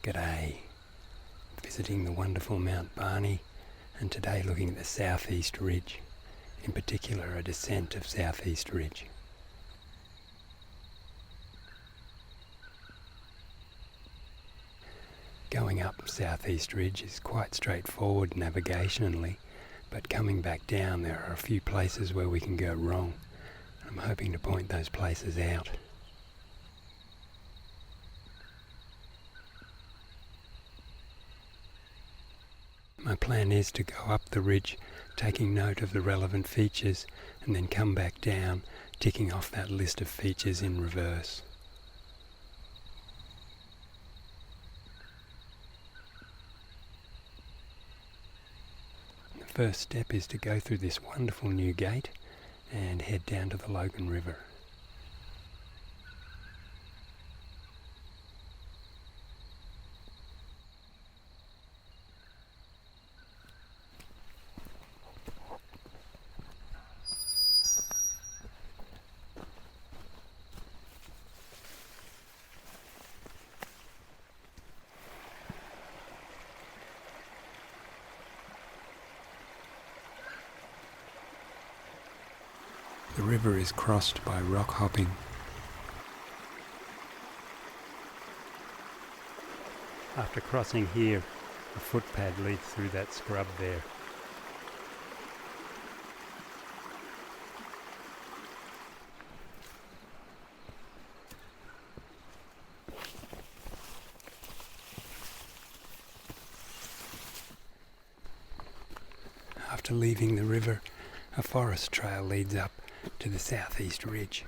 G'day, visiting the wonderful Mount Barney, and today looking at the southeast ridge, in particular a descent of southeast ridge. Going up southeast ridge is quite straightforward navigationally, but coming back down there are a few places where we can go wrong. I'm hoping to point those places out. My plan is to go up the ridge, taking note of the relevant features, and then come back down, ticking off that list of features in reverse. The first step is to go through this wonderful new gate and head down to the Logan River. The river is crossed by rock hopping. After crossing here, a footpad leads through that scrub there. After leaving the river, a forest trail leads up to the southeast ridge.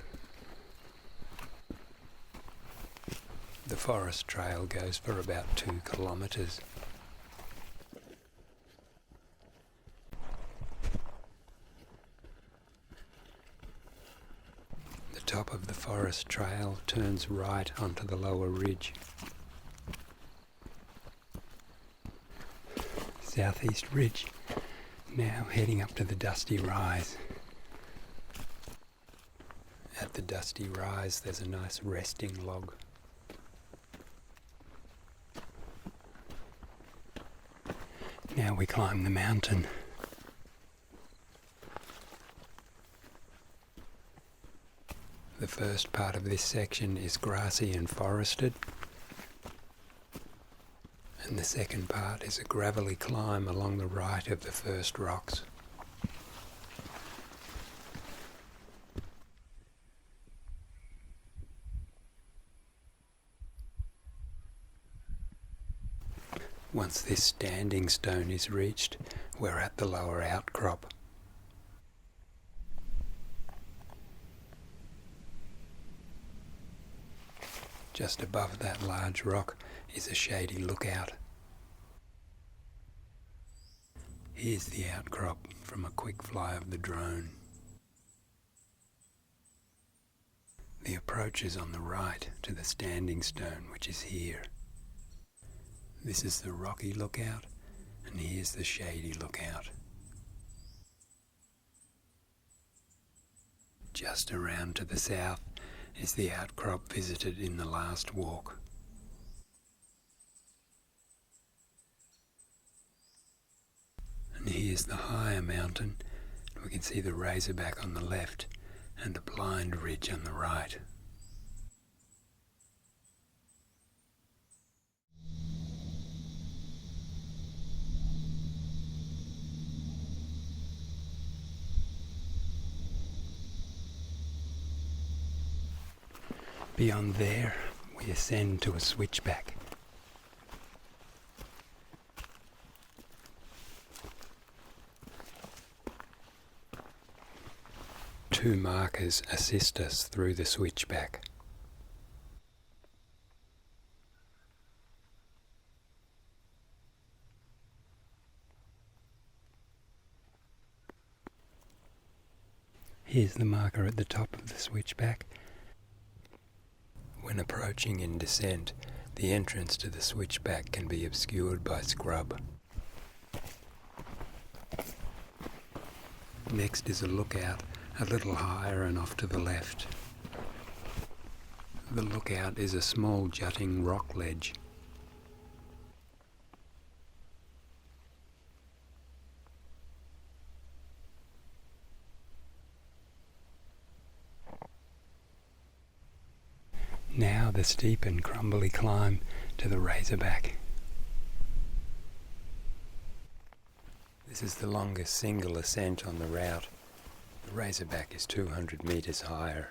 The forest trail goes for about 2 kilometres. The top of the forest trail turns right onto the lower ridge. Southeast ridge, now heading up to the dusty rise. At the dusty rise there's a nice resting log. Now we climb the mountain. The first part of this section is grassy and forested, and the second part is a gravelly climb along the right of the first rocks. Once this standing stone is reached, we're at the lower outcrop. Just above that large rock is a shady lookout. Here's the outcrop from a quick fly of the drone. The approach is on the right to the standing stone, which is here. This is the rocky lookout, and here's the shady lookout. Just around to the south is the outcrop visited in the last walk. And here's the higher mountain. We can see the Razorback on the left and a blind ridge on the right. Beyond there, we ascend to a switchback. Two markers assist us through the switchback. Here's the marker at the top of the switchback. When approaching in descent, the entrance to the switchback can be obscured by scrub. Next is a lookout a little higher and off to the left. The lookout is a small jutting rock ledge. Now the steep and crumbly climb to the Razorback. This is the longest single ascent on the route. The Razorback is 200 metres higher.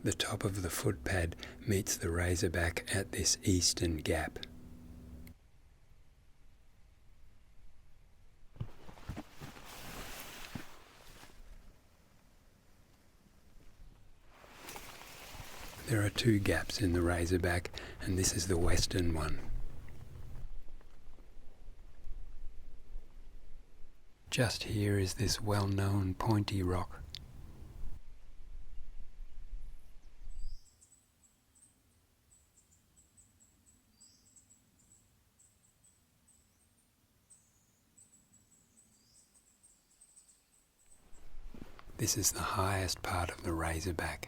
The top of the footpad meets the Razorback at this eastern gap. There are two gaps in the Razorback, and this is the western one. Just here is this well-known pointy rock. This is the highest part of the Razorback.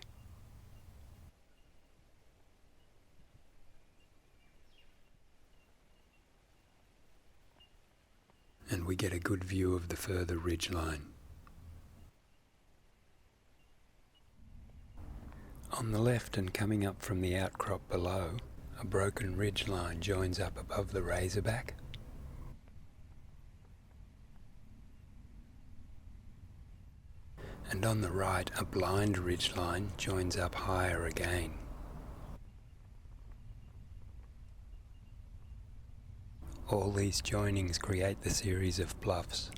And we get a good view of the further ridgeline. On the left and coming up from the outcrop below, a broken ridgeline joins up above the Razorback. And on the right, a blind ridgeline joins up higher again. All these joinings create the series of bluffs.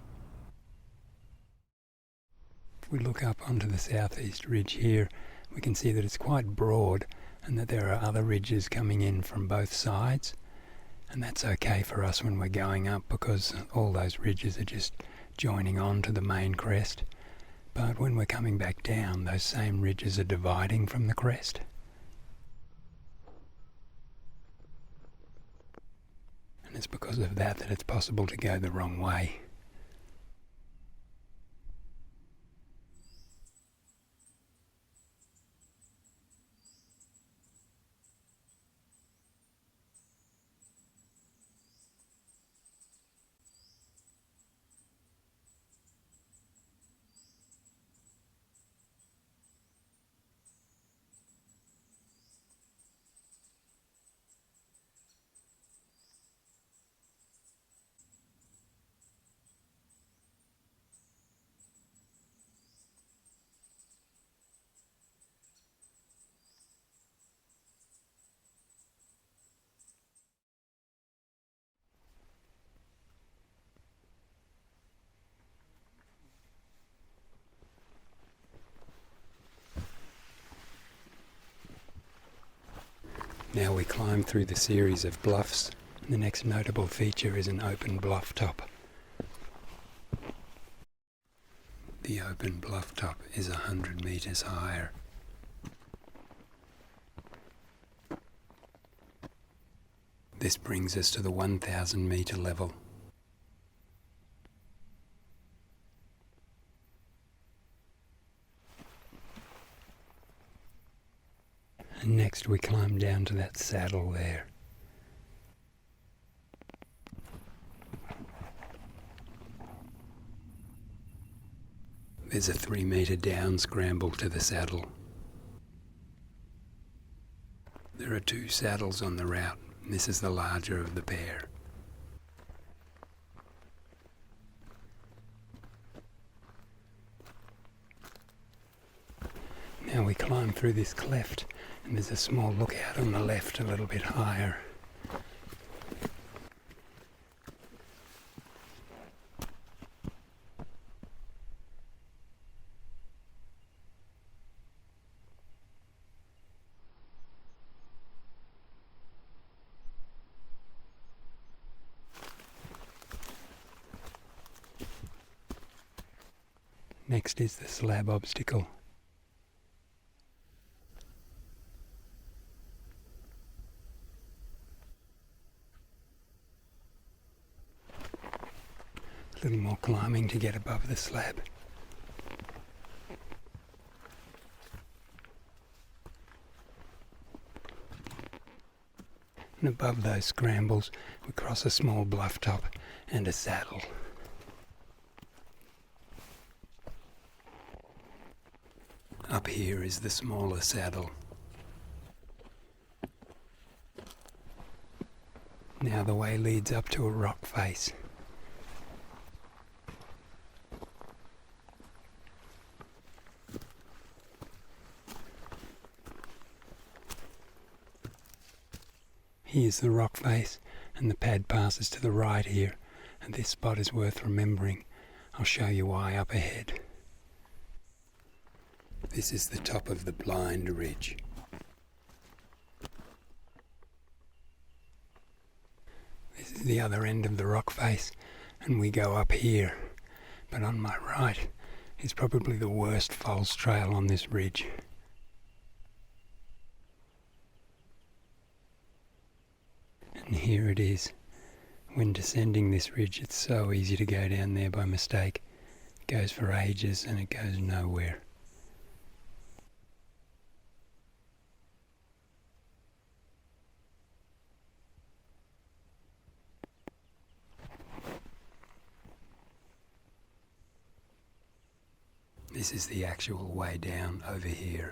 If we look up onto the southeast ridge here, we can see that it's quite broad and that there are other ridges coming in from both sides. And that's okay for us when we're going up because all those ridges are just joining on to the main crest. But when we're coming back down, those same ridges are dividing from the crest. And it's because of that it's possible to go the wrong way. Now we climb through the series of bluffs. The next notable feature is an open bluff top. The open bluff top is 100 metres higher. This brings us to the 1,000 metre level. And next we climb down to that saddle there. There's a 3 metre down scramble to the saddle. There are 2 saddles on the route. This is the larger of the pair. Now we climb through this cleft, and there's a small lookout on the left a little bit higher. Next is the slab obstacle. A little more climbing to get above the slab. And above those scrambles we cross a small bluff top and a saddle. Up here is the smaller saddle. Now the way leads up to a rock face. Here's the rock face, and the pad passes to the right here, and this spot is worth remembering. I'll show you why up ahead. This is the top of the blind ridge. This is the other end of the rock face, and we go up here. But on my right is probably the worst false trail on this ridge. And here it is. When descending this ridge, it's so easy to go down there by mistake. It goes for ages and it goes nowhere. This is the actual way down over here.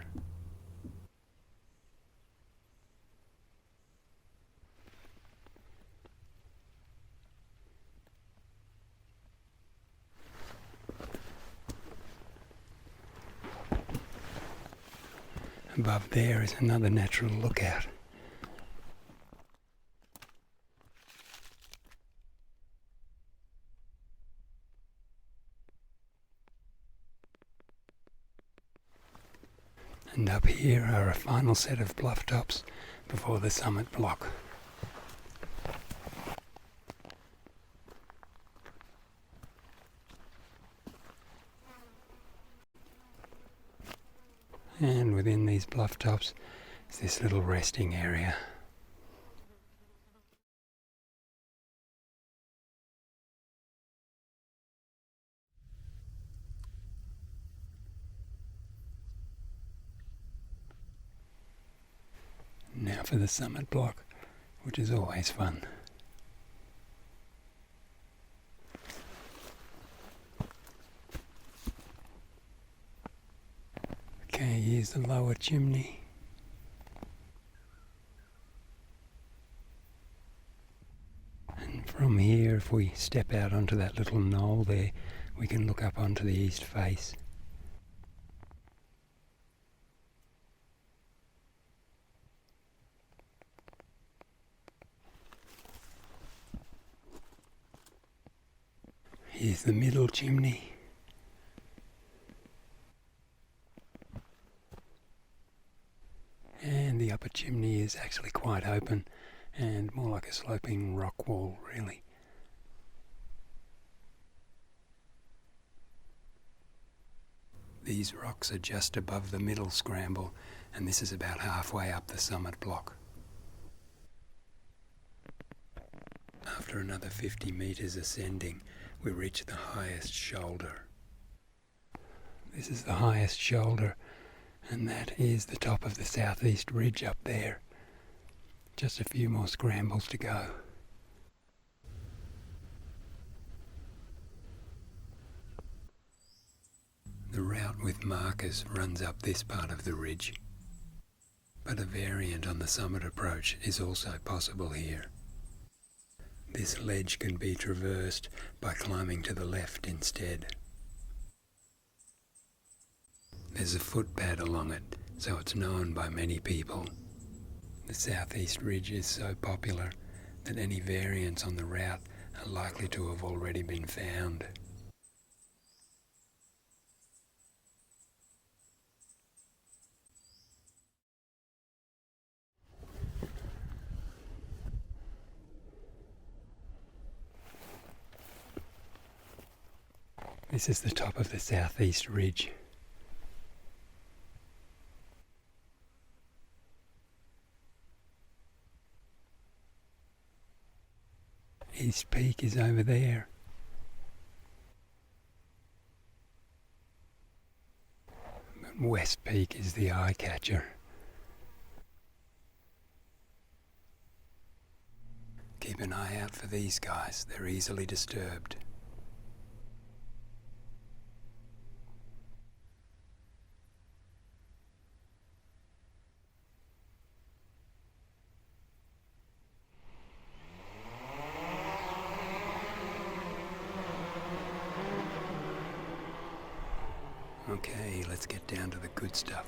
Above there is another natural lookout. And up here are a final set of bluff tops before the summit block. And within these bluff tops is this little resting area. Now for the summit block, which is always fun. Okay, here's the lower chimney. And from here, if we step out onto that little knoll there, we can look up onto the east face. Here's the middle chimney. And the upper chimney is actually quite open and more like a sloping rock wall, really. These rocks are just above the middle scramble, and this is about halfway up the summit block. After another 50 metres ascending, we reach the highest shoulder. This is the highest shoulder, and that is the top of the southeast ridge up there. Just a few more scrambles to go. The route with markers runs up this part of the ridge, but a variant on the summit approach is also possible here. This ledge can be traversed by climbing to the left instead. There's a footpad along it, so it's known by many people. The southeast ridge is so popular that any variants on the route are likely to have already been found. This is the top of the southeast ridge. East Peak is over there. But West Peak is the eye catcher. keep an eye out for these guys. They're easily disturbed. Okay, let's get down to the good stuff.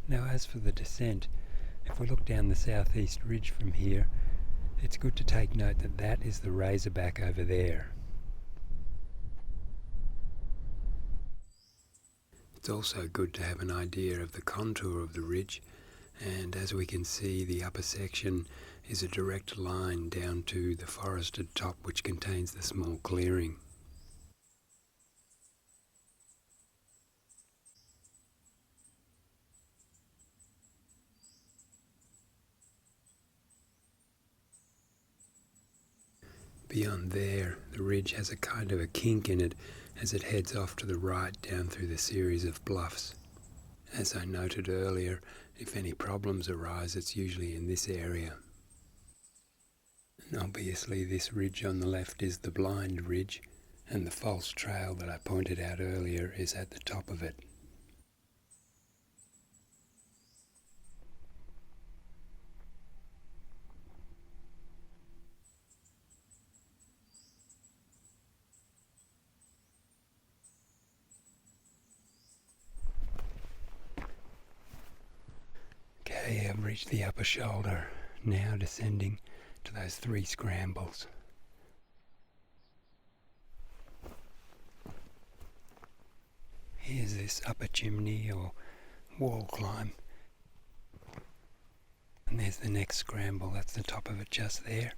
Now as for the descent, if we look down the southeast ridge from here, it's good to take note that that is the Razorback over there. It's also good to have an idea of the contour of the ridge, and as we can see, the upper section is a direct line down to the forested top which contains the small clearing. Beyond there, the ridge has a kind of a kink in it as it heads off to the right down through the series of bluffs. As I noted earlier, if any problems arise, it's usually in this area. And obviously this ridge on the left is the blind ridge, and the false trail that I pointed out earlier is at the top of it. Okay, I've reached the upper shoulder, now descending to those 3 scrambles. Here's this upper chimney or wall climb, and there's the next scramble, that's the top of it just there.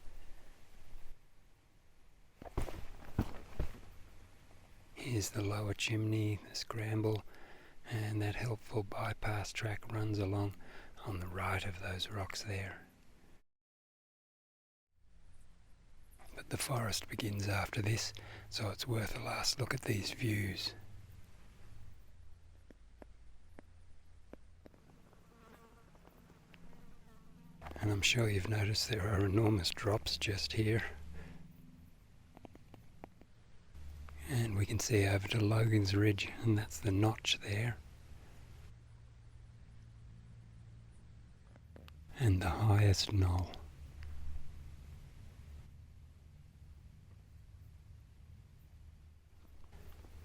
Here's the lower chimney, the scramble, and that helpful bypass track runs along on the right of those rocks there. But the forest begins after this, so it's worth a last look at these views. And I'm sure you've noticed there are enormous drops just here. And we can see over to Logan's Ridge, and that's the notch there. And the highest knoll.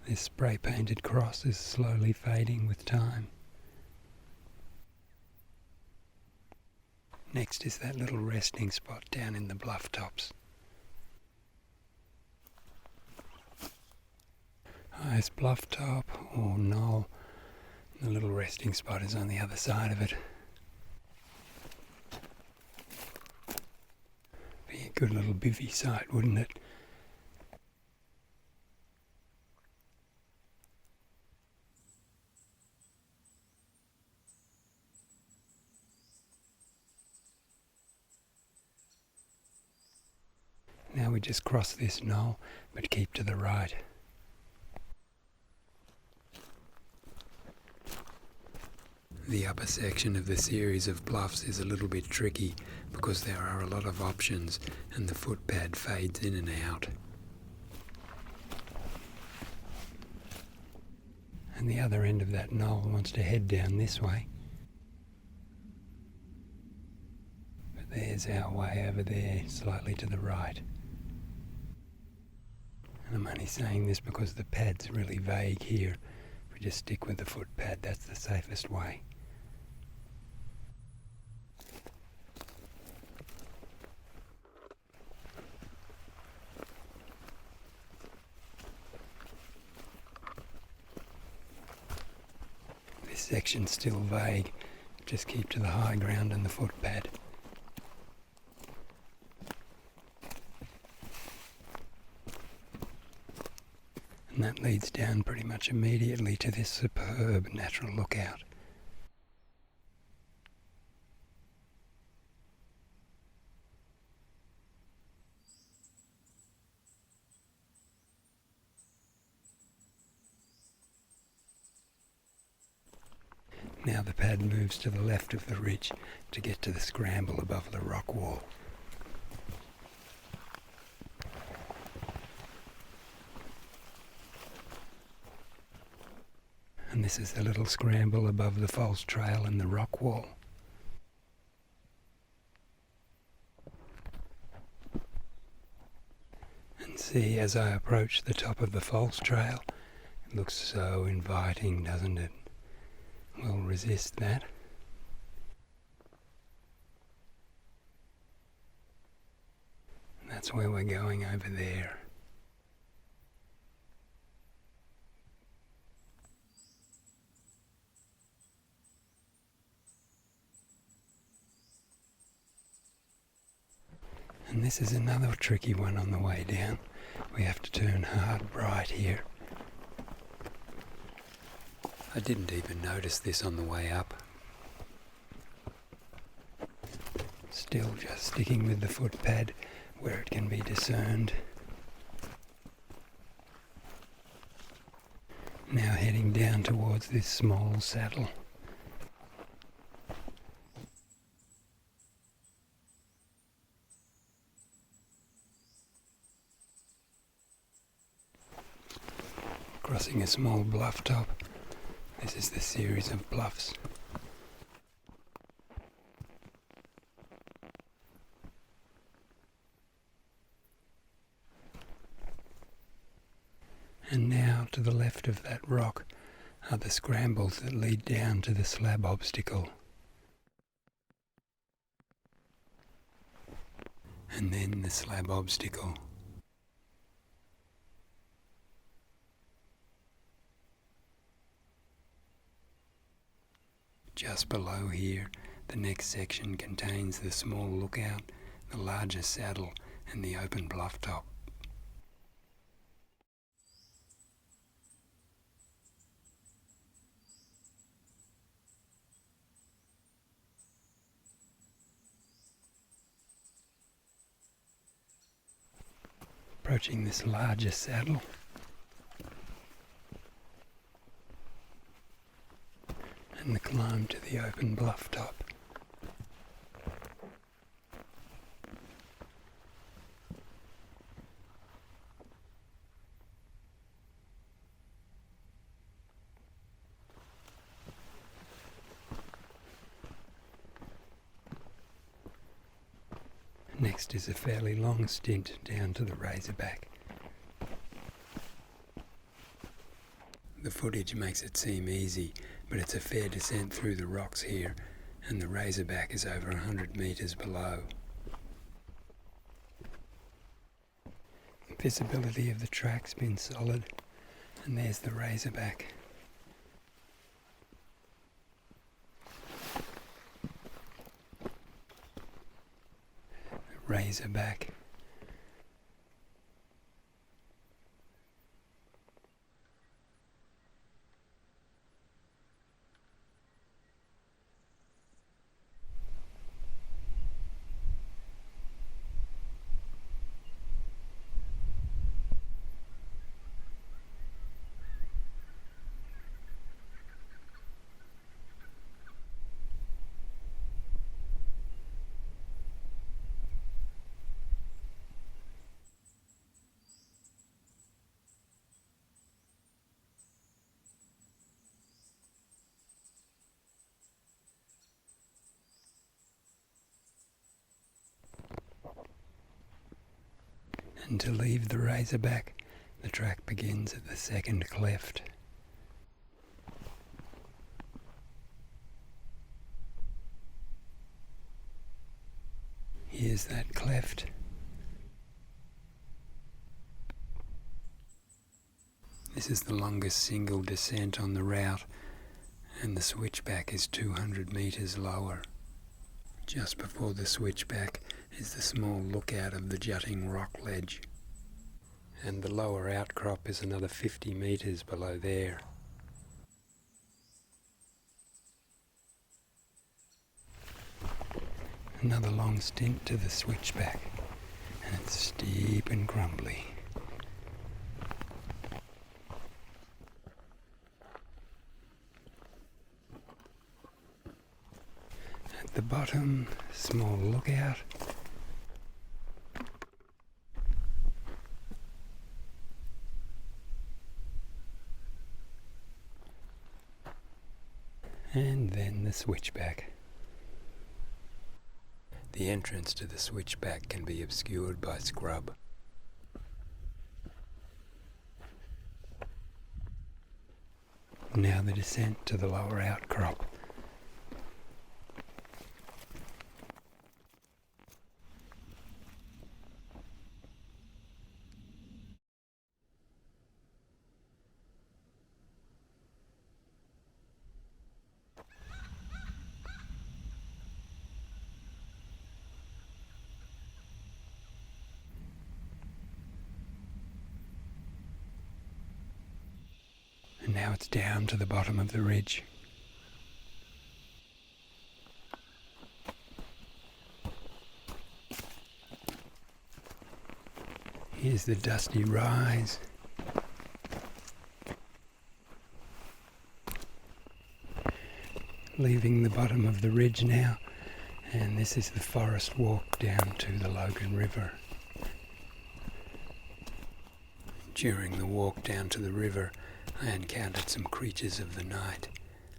This spray painted cross is slowly fading with time. Next is that little resting spot down in the bluff tops. Highest bluff top or knoll, the little resting spot is on the other side of it. Be a good little bivvy site, wouldn't it? we just cross this knoll, but keep to the right. The upper section of the series of bluffs is a little bit tricky because there are a lot of options and the footpad fades in and out. And the other end of that knoll wants to head down this way. But there's our way over there, slightly to the right. And I'm only saying this because the pad's really vague here. If we just stick with the footpad, that's the safest way. This section's still vague. Just keep to the high ground and the footpad. And that leads down pretty much immediately to this superb natural lookout. Now the pad moves to the left of the ridge to get to the scramble above the rock wall. And this is the little scramble above the false trail and the rock wall. And see, as I approach the top of the false trail, it looks so inviting, doesn't it? We'll resist that. And that's where we're going over there. And this is another tricky one on the way down. We have to turn hard right here. I didn't even notice this on the way up. Still just sticking with the footpad where it can be discerned. Now heading down towards this small saddle. Crossing a small bluff top. This is the series of bluffs. And now to the left of that rock are the scrambles that lead down to the slab obstacle. And then the slab obstacle. Just below here, the next section contains the small lookout, the larger saddle, and the open bluff top. Approaching this larger saddle, and the climb to the open bluff top. Next is a fairly long stint down to the Razorback. The footage makes it seem easy, but it's a fair descent through the rocks here, and the Razorback is over 100 metres below. The visibility of the track's been solid, and there's the Razorback. The Razorback. And to leave the Razorback, the track begins at the second cleft. Here's that cleft. This is the longest single descent on the route, and the Switchback is 200 metres lower. Just before the Switchback is the small lookout of the jutting rock ledge, and the lower outcrop is another 50 metres below there. Another long stint to the Switchback, and it's steep and crumbly. At the bottom, small lookout. And then the Switchback. The entrance to the Switchback can be obscured by scrub. Now the descent to the lower outcrop. And now it's down to the bottom of the ridge. Here's the dusty rise. Leaving the bottom of the ridge now, and this is the forest walk down to the Logan River. During the walk down to the river, I encountered some creatures of the night.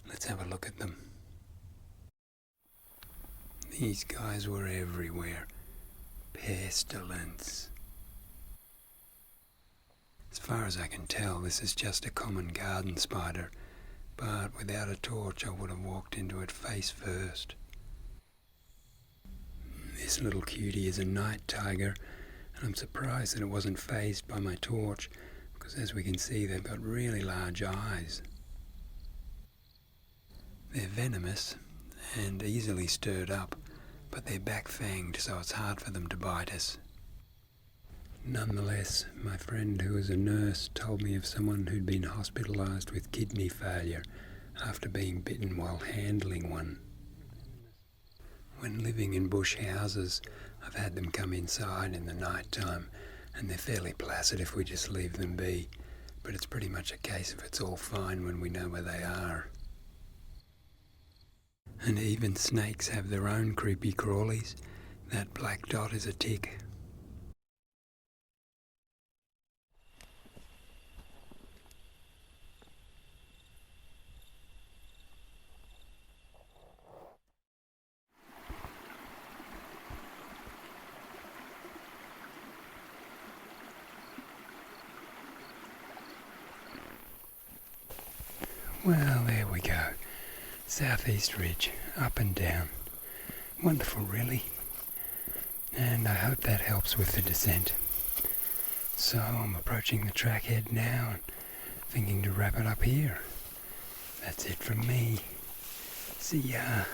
Let's have a look at them. These guys were everywhere. Pestilence. As far as I can tell, this is just a common garden spider, but without a torch I would have walked into it face first. This little cutie is a night tiger, and I'm surprised that it wasn't fazed by my torch, because as we can see they've got really large eyes. They're venomous and easily stirred up, but they're back-fanged, so it's hard for them to bite us. Nonetheless, my friend who is a nurse told me of someone who'd been hospitalised with kidney failure after being bitten while handling one. When living in bush houses, I've had them come inside in the night time, and they're fairly placid if we just leave them be, but it's pretty much a case of it's all fine when we know where they are. And even snakes have their own creepy crawlies. That black dot is a tick. Well, there we go. Southeast Ridge, up and down. Wonderful, really. And I hope that helps with the descent. So I'm approaching the trackhead now and thinking to wrap it up here. That's it from me. See ya.